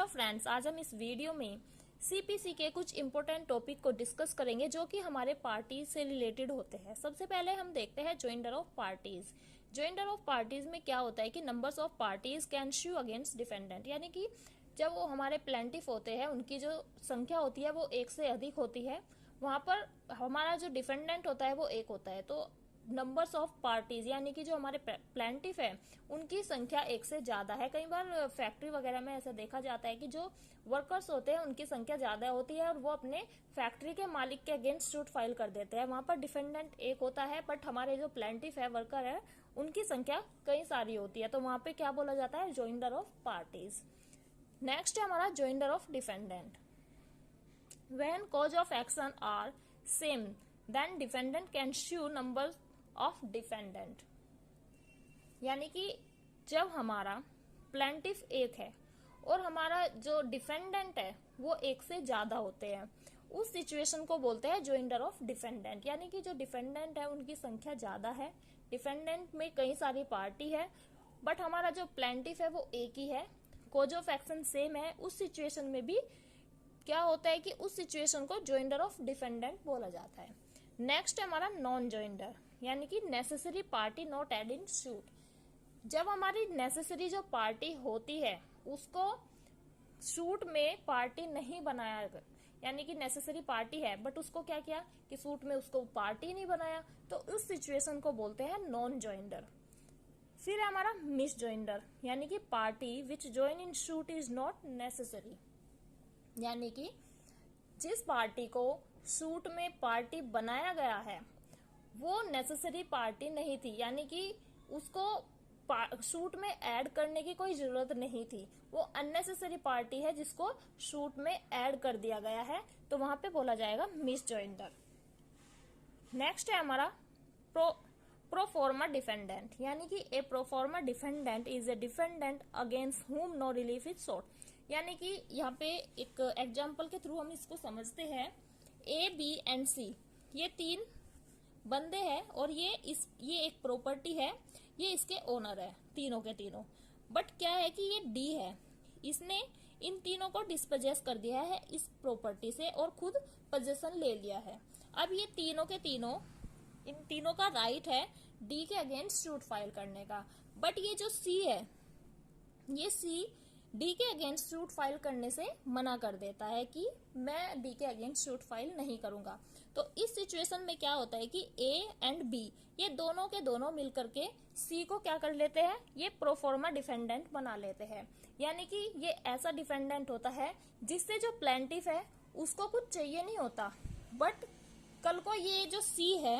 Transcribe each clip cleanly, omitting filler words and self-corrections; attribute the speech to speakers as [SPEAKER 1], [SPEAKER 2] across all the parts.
[SPEAKER 1] Hello friends, आज हम इस वीडियो में सीपीसी के कुछ इंपॉर्टेंट टॉपिक को डिस्कस करेंगे जो कि हमारे पार्टी से रिलेटेड होते हैं। सबसे पहले हम देखते हैं joinder of parties. Joinder of parties में क्या होता है कि numbers of parties can sue against defendant, यानी कि जब वो हमारे प्लेंटिफ होते हैं उनकी जो संख्या होती है वो एक से अधिक होती है, वहां पर हमारा जो डिफेंडेंट होता है वो एक होता है। तो नंबर्स ऑफ पार्टीज यानी कि जो हमारे प्लेंटिफ है उनकी संख्या एक से ज्यादा है। कई बार फैक्ट्री वगैरह में ऐसा देखा जाता है कि जो वर्कर्स होते हैं उनकी संख्या ज्यादा होती है और वो अपने फैक्ट्री के मालिक के अगेंस्ट सूट फाइल कर देते हैं। वहां पर डिफेंडेंट एक होता है, बट हमारे जो प्लेंटिफ है, वर्कर है, उनकी संख्या कई सारी होती है। तो वहां पे क्या बोला जाता है? जोइंडर ऑफ पार्टीज। नेक्स्ट है हमारा joinder of defendant. When cause of action are same then defendant can sue number of defendant, यानी कि जब हमारा प्लेंटिफ एक है और हमारा जो डिफेंडेंट है वो एक से ज्यादा होते हैं, उस सिचुएशन को बोलते हैं जोइंडर ऑफ डिफेंडेंट। यानी कि जो डिफेंडेंट है उनकी संख्या ज्यादा है, डिफेंडेंट में कई सारी पार्टी है, बट हमारा जो प्लेंटिफ है वो एक ही है, कॉज ऑफ एक्शन सेम है। उस सिचुएशन में भी क्या होता है कि उस सिचुएशन को जोइंडर ऑफ डिफेंडेंट बोला जाता है। नेक्स्ट है हमारा नॉन जोइंडर, यानी कि necessary party not add in suit. जब हमारी नेसेसरी जो पार्टी होती है उसको सूट में पार्टी नहीं बनाया, यानी कि नेसेसरी पार्टी है बट उसको क्या किया कि सूट में उसको पार्टी नहीं बनाया, तो उस सिचुएशन को बोलते हैं नॉन जोइंडर। फिर है हमारा मिस जोइंडर, यानी कि party which join in suit is not necessary, यानी कि जिस पार्टी को सूट में पार्टी बनाया गया है वो नेसेसरी पार्टी नहीं थी, यानी कि उसको सूट में ऐड करने की कोई जरूरत नहीं थी, वो अननेसेसरी पार्टी है जिसको सूट में ऐड कर दिया गया है, तो वहां पे बोला जाएगा मिस जोइंडर। नेक्स्ट है हमारा प्रोफॉर्मा डिफेंडेंट, यानी कि a proforma defendant is a defendant against whom no relief is sought, यानी कि यहाँ पे एक एग्जाम्पल के थ्रू हम इसको समझते हैं। ए, बी एंड सी ये तीन बंदे हैं और ये एक प्रॉपर्टी है, ये इसके ओनर है, तीनों के तीनों। बट क्या है कि ये डी है, इसने इन तीनों को डिस्पोजेस कर दिया है इस प्रॉपर्टी से और खुद पोजेशन ले लिया है। अब ये तीनों के तीनों, इन तीनों का राइट है डी के अगेंस्ट सूट फाइल करने का, बट ये जो सी है, ये सी डी के अगेंस्ट सूट फाइल करने से मना कर देता है कि मैं डी के अगेंस्ट सूट फाइल नहीं करूंगा। तो इस सिचुएशन में क्या होता है कि ए एंड बी ये दोनों के दोनों मिलकर के सी को क्या कर लेते हैं, ये प्रोफॉर्मा डिफेंडेंट बना लेते हैं। यानी कि ये ऐसा डिफेंडेंट होता है जिससे जो प्लेंटिफ है उसको कुछ चाहिए नहीं होता, बट कल को ये जो सी है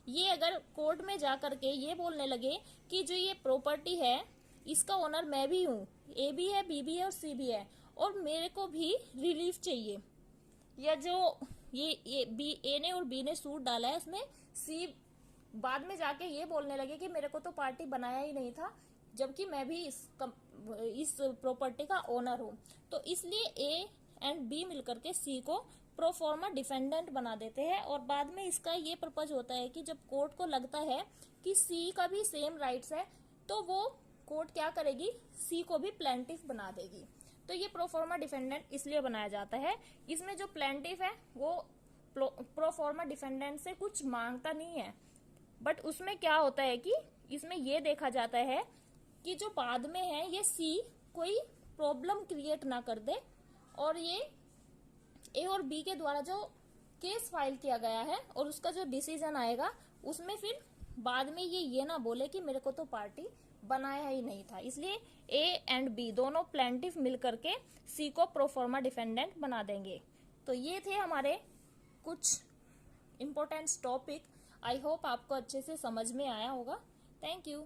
[SPEAKER 1] ये अगर कोर्ट में जा करके ये बोलने लगे कि जो ये प्रॉपर्टी है इसका ओनर मैं भी हूँ, ए भी है, बी भी है और सी भी है, और मेरे को भी रिलीफ चाहिए, या जो ये बी, ए ने और बी ने सूट डाला है उसमें सी बाद में जाके ये बोलने लगे कि मेरे को तो पार्टी बनाया ही नहीं था, जबकि मैं भी इस प्रॉपर्टी का ओनर हूँ, तो इसलिए ए एंड बी मिलकर के सी को प्रोफॉर्मा डिफेंडेंट बना देते हैं। और बाद में इसका ये पर्पज होता है कि जब कोर्ट को लगता है कि सी का भी सेम राइट्स है तो वो कोर्ट क्या करेगी, सी को भी प्लेंटिफ बना देगी। तो ये प्रोफॉर्मा डिफेंडेंट इसलिए बनाया जाता है, इसमें जो प्लेंटिफ है वो प्रोफॉर्मा डिफेंडेंट से कुछ मांगता नहीं है, बट उसमें क्या होता है कि इसमें ये देखा जाता है कि जो बाद में है ये सी कोई प्रॉब्लम क्रिएट ना कर दे, और ये ए और बी के द्वारा जो केस फाइल किया गया है और उसका जो डिसीजन आएगा उसमें फिर बाद में ये ना बोले कि मेरे को तो पार्टी बनाया ही नहीं था। इसलिए ए एंड बी दोनों प्लेंटिफ मिलकर के सी को प्रोफॉर्मा डिफेंडेंट बना देंगे। तो ये थे हमारे कुछ इंपॉर्टेंट टॉपिक। आई होप आपको अच्छे से समझ में आया होगा। Thank you.